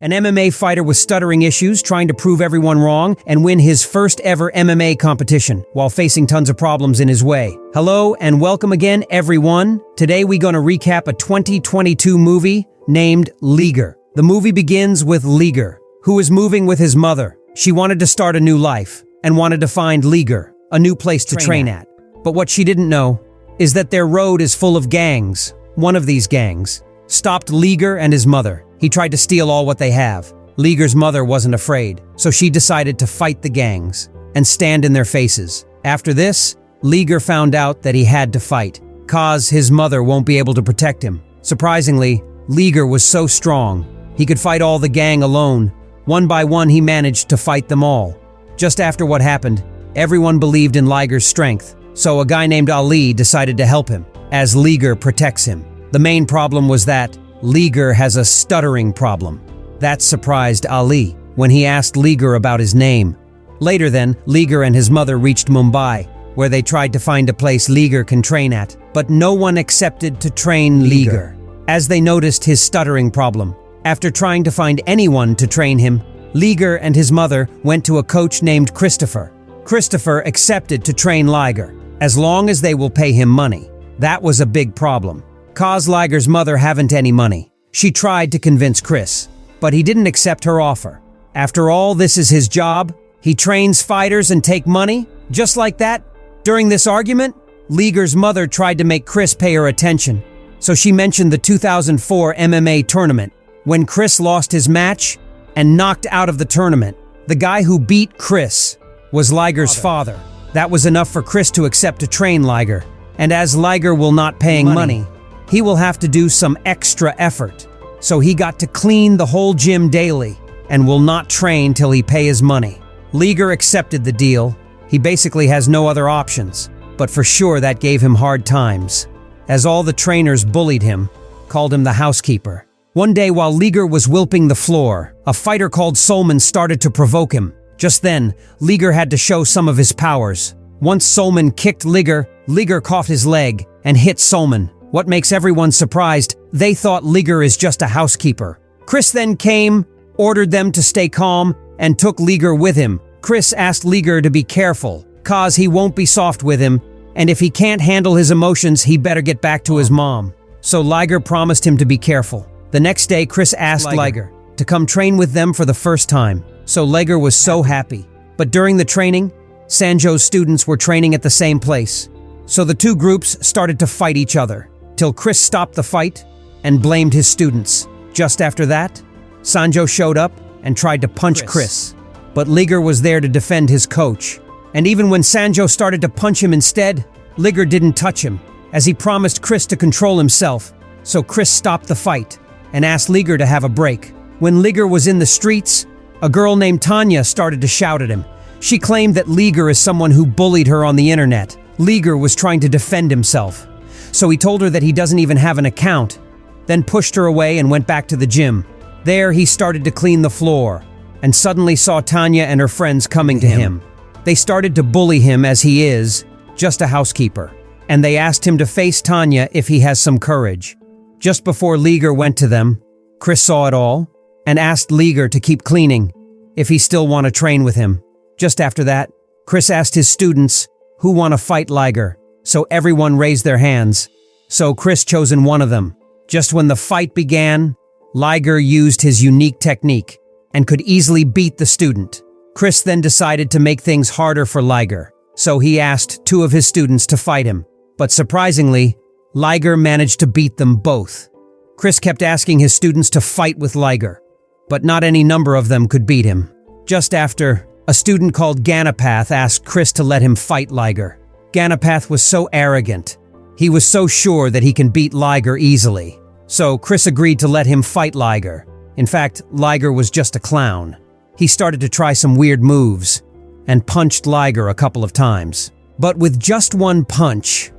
an MMA fighter with stuttering issues trying to prove everyone wrong and win his first ever MMA competition while facing tons of problems in his way. Hello and welcome again, everyone. Today we're gonna recap a 2022 movie named Liger. The movie begins with Liger, who is moving with his mother. She wanted to start a new life and wanted to find Liger, a new place to train at. But what she didn't know is that their road is full of gangs. One of these gangs stopped Liger and his mother. He tried to steal all what they have. Liger's mother wasn't afraid, so she decided to fight the gangs and stand in their faces. After this, Liger found out that he had to fight, cause his mother won't be able to protect him. Surprisingly, Liger was so strong, he could fight all the gang alone. One by one, he managed to fight them all. Just after what happened, everyone believed in Liger's strength, so a guy named Ali decided to help him, as Liger protects him. The main problem was that Liger has a stuttering problem. That surprised Ali when he asked Liger about his name. Later then, Liger and his mother reached Mumbai, where they tried to find a place Liger can train at, but no one accepted to train Liger, as they noticed his stuttering problem. After trying to find anyone to train him, Liger and his mother went to a coach named Christopher. Christopher accepted to train Liger, as long as they will pay him money. That was a big problem, cause Liger's mother haven't any money. She tried to convince Chris, but he didn't accept her offer. After all, this is his job. He trains fighters and take money, just like that. During this argument, Liger's mother tried to make Chris pay her attention, so she mentioned the 2004 MMA tournament, when Chris lost his match and knocked out of the tournament. The guy who beat Chris was Liger's father. That was enough for Chris to accept to train Liger, and as Liger will not paying money, he will have to do some extra effort. So he got to clean the whole gym daily and will not train till he pay his money. Liger accepted the deal. He basically has no other options, but for sure that gave him hard times, as all the trainers bullied him, called him the housekeeper. One day while Liger was wilping the floor, a fighter called Solman started to provoke him. Just then, Liger had to show some of his powers. Once Solman kicked Liger, Liger caught his leg and hit Solman. What makes everyone surprised, they thought Liger is just a housekeeper. Chris then came, ordered them to stay calm, and took Liger with him. Chris asked Liger to be careful, cause he won't be soft with him, and if he can't handle his emotions, he better get back to his mom. So Liger promised him to be careful. The next day, Chris asked Liger to come train with them for the first time, so Liger was so happy. But during the training, Sanjo's students were training at the same place, so the two groups started to fight each other, till Chris stopped the fight and blamed his students. Just after that, Sanjo showed up and tried to punch Chris, but Liger was there to defend his coach. And even when Sanjo started to punch him instead, Liger didn't touch him, as he promised Chris to control himself. So Chris stopped the fight and asked Liger to have a break. When Liger was in the streets, a girl named Taniya started to shout at him. She claimed that Liger is someone who bullied her on the internet. Liger was trying to defend himself, so he told her that he doesn't even have an account, then pushed her away and went back to the gym. There he started to clean the floor, and suddenly saw Taniya and her friends coming to him. They started to bully him as he is just a housekeeper, and they asked him to face Taniya if he has some courage. Just before Liger went to them, Chris saw it all and asked Liger to keep cleaning if he still want to train with him. Just after that, Chris asked his students who want to fight Liger, so everyone raised their hands. So Chris chosen one of them. Just when the fight began, Liger used his unique technique and could easily beat the student. Chris then decided to make things harder for Liger, so he asked two of his students to fight him. But surprisingly, Liger managed to beat them both. Chris kept asking his students to fight with Liger, but not any number of them could beat him. Just after, a student called Ganapath asked Chris to let him fight Liger. Ganapath was so arrogant. He was so sure that he can beat Liger easily. So Chris agreed to let him fight Liger. In fact, Liger was just a clown. He started to try some weird moves and punched Liger a couple of times. But with just one punch,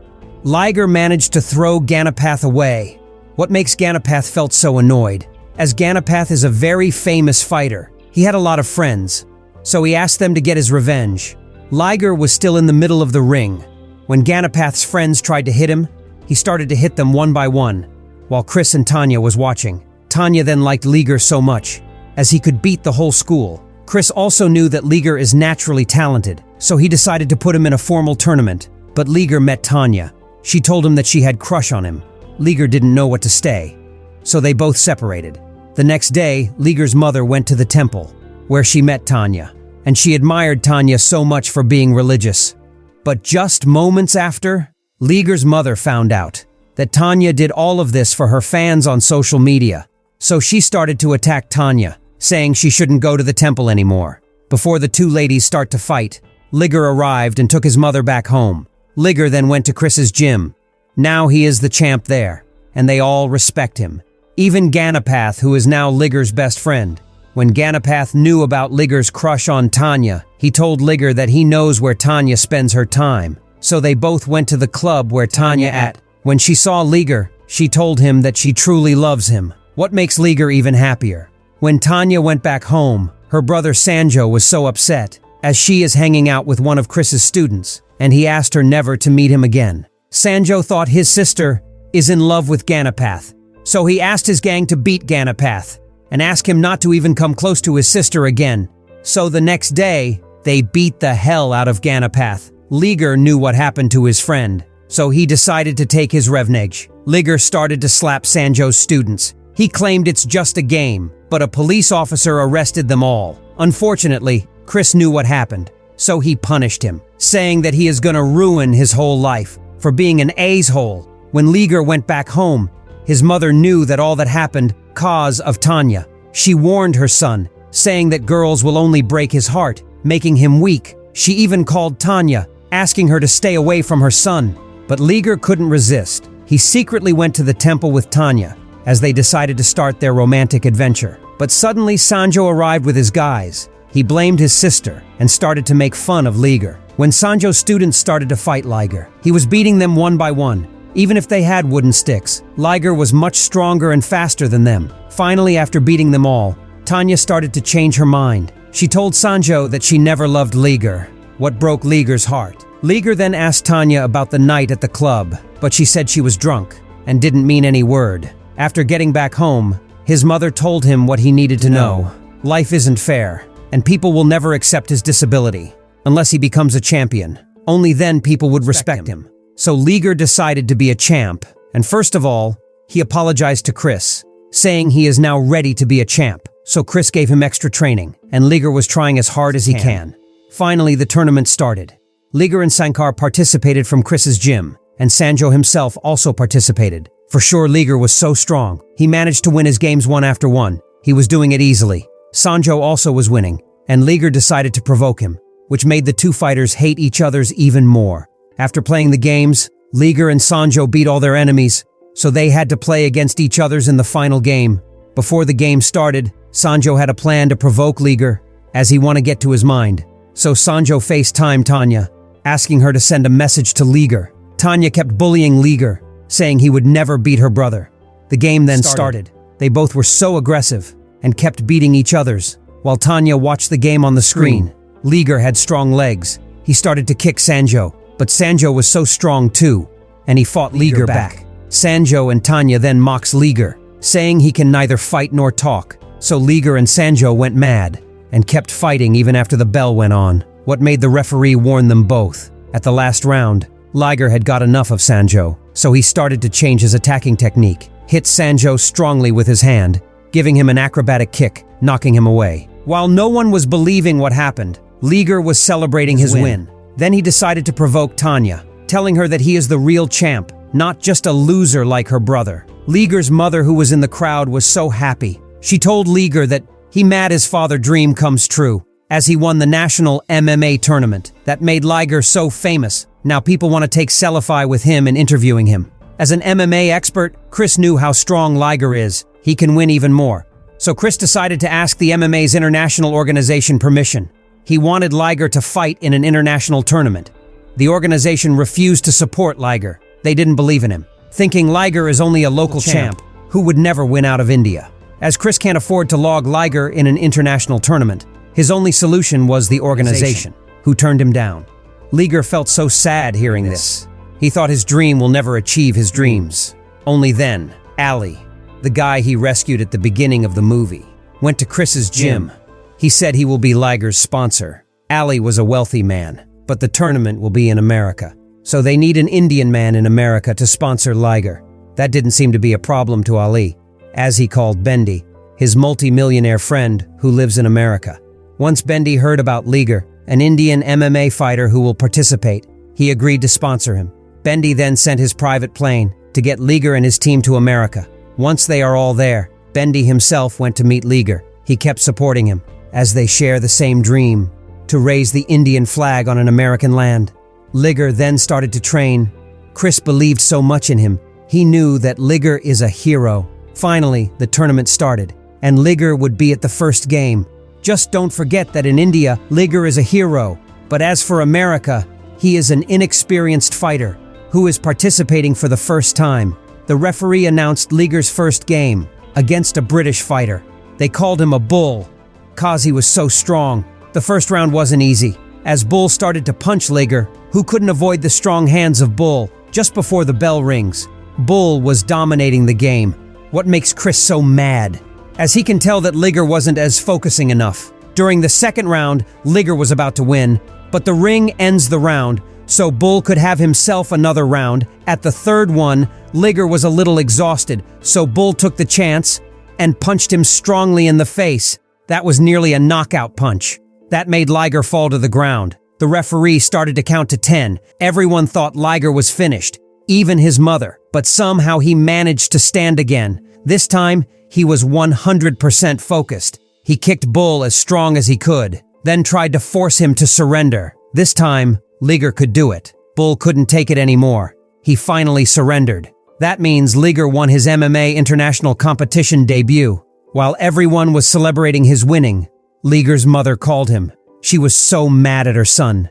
Liger managed to throw Ganapath away. What makes Ganapath felt so annoyed, as Ganapath is a very famous fighter. He had a lot of friends, so he asked them to get his revenge. Liger was still in the middle of the ring. When Ganapath's friends tried to hit him, he started to hit them one by one, while Chris and Taniya was watching. Taniya then liked Liger so much as he could beat the whole school. Chris also knew that Liger is naturally talented, so he decided to put him in a formal tournament. But Liger met Taniya. She told him that she had crush on him. Liger didn't know what to say, so they both separated. The next day, Liger's mother went to the temple, where she met Taniya, and she admired Taniya so much for being religious. But just moments after, Liger's mother found out that Taniya did all of this for her fans on social media. So she started to attack Taniya, saying she shouldn't go to the temple anymore. Before the two ladies start to fight, Liger arrived and took his mother back home. Liger then went to Chris's gym. Now he is the champ there, and they all respect him. Even Ganapath, who is now Liger's best friend. When Ganapath knew about Liger's crush on Taniya, he told Liger that he knows where Taniya spends her time. So they both went to the club where Taniya at. When she saw Liger, she told him that she truly loves him. What makes Liger even happier? When Taniya went back home, her brother Sanjo was so upset, as she is hanging out with one of Chris's students, and he asked her never to meet him again. Sanjo thought his sister is in love with Ganapath, so he asked his gang to beat Ganapath, and ask him not to even come close to his sister again. So the next day, they beat the hell out of Ganapath. Liger knew what happened to his friend, so he decided to take his revenge. Liger started to slap Sanjo's students. He claimed it's just a game, but a police officer arrested them all. Unfortunately, Chris knew what happened, so he punished him, saying that he is gonna ruin his whole life for being an ace-hole. When Liger went back home, his mother knew that all that happened cause of Taniya. She warned her son, saying that girls will only break his heart, making him weak. She even called Taniya, asking her to stay away from her son. But Liger couldn't resist. He secretly went to the temple with Taniya, as they decided to start their romantic adventure. But suddenly Sanjo arrived with his guys. He blamed his sister and started to make fun of Liger. When Sanjo's students started to fight Liger, he was beating them one by one. Even if they had wooden sticks, Liger was much stronger and faster than them. Finally, after beating them all, Taniya started to change her mind. She told Sanjo that she never loved Liger, what broke Liger's heart. Liger then asked Taniya about the night at the club, but she said she was drunk and didn't mean any word. After getting back home, his mother told him what he needed to know. Life isn't fair, and people will never accept his disability unless he becomes a champion. Only then people would respect him. So Liger decided to be a champ, and first of all, he apologized to Chris, saying he is now ready to be a champ. So Chris gave him extra training, and Liger was trying as hard as he can. Finally, the tournament started. Liger and Sankar participated from Chris's gym, and Sanjo himself also participated. For sure, Liger was so strong. He managed to win his games one after one. He was doing it easily. Sanjo also was winning, and Liger decided to provoke him, which made the two fighters hate each other's even more. After playing the games, Liger and Sanjo beat all their enemies, so they had to play against each other's in the final game. Before the game started, Sanjo had a plan to provoke Liger, as he wanted to get to his mind. So Sanjo FaceTimed Taniya, asking her to send a message to Liger. Taniya kept bullying Liger, saying he would never beat her brother. The game then started. They both were so aggressive and kept beating each other's. While Taniya watched the game on the screen, Liger had strong legs. He started to kick Sanjo, but Sanjo was so strong too, and he fought Liger back. Sanjo and Taniya then mocks Liger, saying he can neither fight nor talk. So Liger and Sanjo went mad and kept fighting even after the bell went on. What made the referee warn them both? At the last round, Liger had got enough of Sanjo, so he started to change his attacking technique. Hit Sanjo strongly with his hand, giving him an acrobatic kick, knocking him away. While no one was believing what happened, Liger was celebrating his win. Then he decided to provoke Taniya, telling her that he is the real champ, not just a loser like her brother. Liger's mother, who was in the crowd, was so happy. She told Liger that he mad his father's dream comes true, as he won the national MMA tournament that made Liger so famous. Now people want to take selfie with him and interviewing him. As an MMA expert, Chris knew how strong Liger is. He can win even more. So Chris decided to ask the MMA's international organization permission. He wanted Liger to fight in an international tournament. The organization refused to support Liger. They didn't believe in him, thinking Liger is only a local champ who would never win out of India. As Chris can't afford to log Liger in an international tournament, his only solution was the organization, who turned him down. Liger felt so sad hearing this. He thought his dream will never achieve his dreams. Only then, Ali, the guy he rescued at the beginning of the movie, went to Chris's gym. He said he will be Liger's sponsor. Ali was a wealthy man, but the tournament will be in America. So they need an Indian man in America to sponsor Liger. That didn't seem to be a problem to Ali, as he called Bendy, his multi-millionaire friend who lives in America. Once Bendy heard about Liger, an Indian MMA fighter who will participate, he agreed to sponsor him. Bendy then sent his private plane to get Liger and his team to America. Once they are all there, Bendy himself went to meet Liger. He kept supporting him, as they share the same dream, to raise the Indian flag on an American land. Liger then started to train. Chris believed so much in him. He knew that Liger is a hero. Finally, the tournament started, and Liger would be at the first game. Just don't forget that in India, Liger is a hero. But as for America, he is an inexperienced fighter who is participating for the first time. The referee announced Liger's first game against a British fighter. They called him a bull, cause he was so strong. The first round wasn't easy, as Bull started to punch Liger, who couldn't avoid the strong hands of Bull. Just before the bell rings, Bull was dominating the game. What makes Chris so mad? As he can tell that Liger wasn't as focusing enough. During the second round, Liger was about to win, but the ring ends the round, so Bull could have himself another round. At the third one, Liger was a little exhausted, so Bull took the chance and punched him strongly in the face. That was nearly a knockout punch. That made Liger fall to the ground. The referee started to count to 10. Everyone thought Liger was finished, even his mother, but somehow he managed to stand again. This time, he was 100% focused. He kicked Bull as strong as he could, then tried to force him to surrender. This time, Liger could do it. Bull couldn't take it anymore. He finally surrendered. That means Liger won his MMA international competition debut. While everyone was celebrating his winning, Liger's mother called him. She was so mad at her son,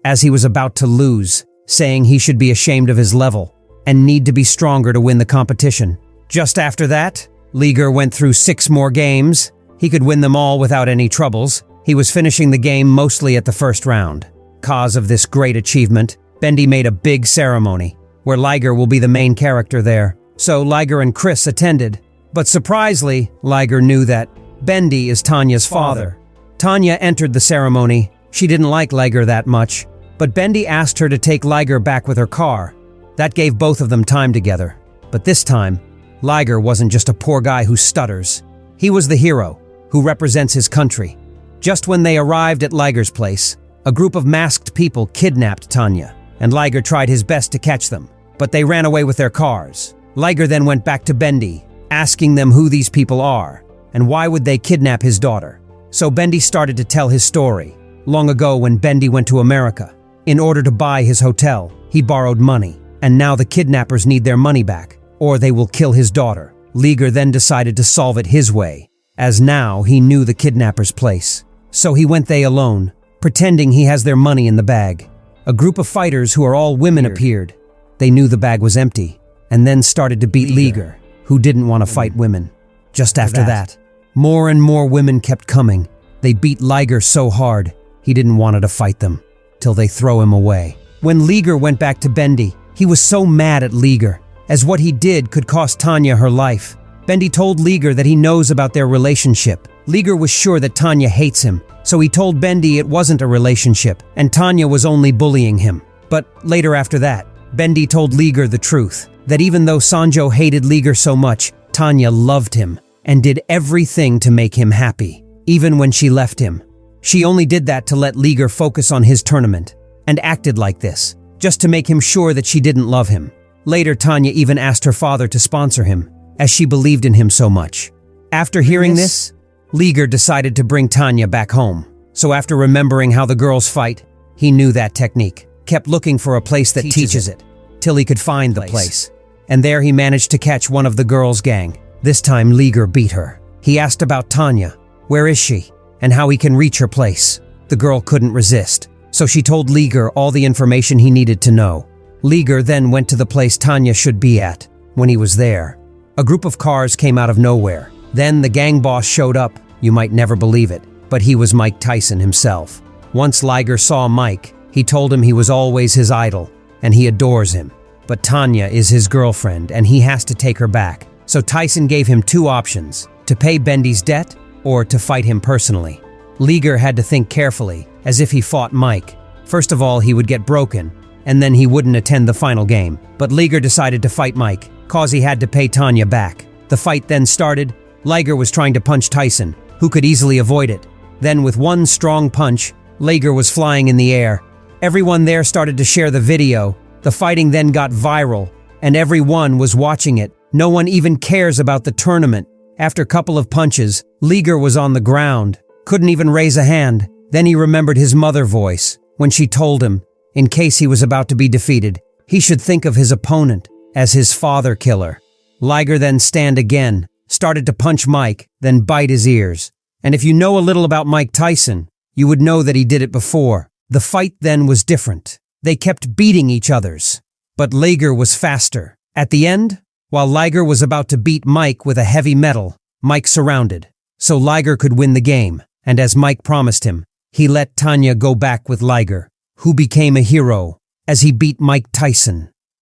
as he was about to lose, saying he should be ashamed of his level and need to be stronger to win the competition. Just after that, Liger went through 6 more games. He could win them all without any troubles. He was finishing the game mostly at the first round. Cause of this great achievement, Bendy made a big ceremony, where Liger will be the main character there. So Liger and Chris attended. But surprisingly, Liger knew that Bendy is Taniya's father. Taniya entered the ceremony. She didn't like Liger that much, but Bendy asked her to take Liger back with her car. That gave both of them time together. But this time, Liger wasn't just a poor guy who stutters. He was the hero, who represents his country. Just when they arrived at Liger's place, a group of masked people kidnapped Taniya, and Liger tried his best to catch them, but they ran away with their cars. Liger then went back to Bendy, asking them who these people are, and why would they kidnap his daughter. So Bendy started to tell his story. Long ago when Bendy went to America, in order to buy his hotel, he borrowed money, and now the kidnappers need their money back, or they will kill his daughter. Liger then decided to solve it his way, as now he knew the kidnapper's place. So he went they alone, pretending he has their money in the bag. A group of fighters who are all women appeared. They knew the bag was empty, and then started to beat Liger, who didn't want to fight women. Just after that, more and more women kept coming. They beat Liger so hard, he didn't want to fight them, till they throw him away. When Liger went back to Bendy, he was so mad at Liger, as what he did could cost Taniya her life. Bendy told Liger that he knows about their relationship. Liger was sure that Taniya hates him, so he told Bendy it wasn't a relationship, and Taniya was only bullying him. But later after that, Bendy told Liger the truth, that even though Sanjo hated Liger so much, Taniya loved him, and did everything to make him happy, even when she left him. She only did that to let Liger focus on his tournament, and acted like this, just to make him sure that she didn't love him. Later, Taniya even asked her father to sponsor him, as she believed in him so much. After hearing this, Liger decided to bring Taniya back home. So after remembering how the girls fight, he knew that technique, kept looking for a place that teaches it, till he could find the place. And there he managed to catch one of the girls' gang. This time Liger beat her. He asked about Taniya, where is she, and how he can reach her place. The girl couldn't resist, so she told Liger all the information he needed to know. Liger then went to the place Taniya should be at. When he was there, a group of cars came out of nowhere. Then the gang boss showed up. You might never believe it, but he was Mike Tyson himself. Once Liger saw Mike, he told him he was always his idol, and he adores him. But Taniya is his girlfriend, and he has to take her back. So Tyson gave him 2 options, to pay Bendy's debt or to fight him personally. Liger had to think carefully, as if he fought Mike. First of all, he would get broken, and then he wouldn't attend the final game. But Liger decided to fight Mike, cause he had to pay Taniya back. The fight then started. Liger was trying to punch Tyson, who could easily avoid it. Then with one strong punch, Liger was flying in the air. Everyone there started to share the video. The fighting then got viral, and everyone was watching it. No one even cares about the tournament. After a couple of punches, Liger was on the ground, couldn't even raise a hand. Then he remembered his mother's voice when she told him, in case he was about to be defeated, he should think of his opponent as his father killer. Liger then stand again, started to punch Mike, then bite his ears. And if you know a little about Mike Tyson, you would know that he did it before. The fight then was different. They kept beating each other's, but Liger was faster. At the end, while Liger was about to beat Mike with a heavy metal, Mike surrounded, so Liger could win the game. And as Mike promised him, he let Taniya go back with Liger, who became a hero as he beat Mike Tyson.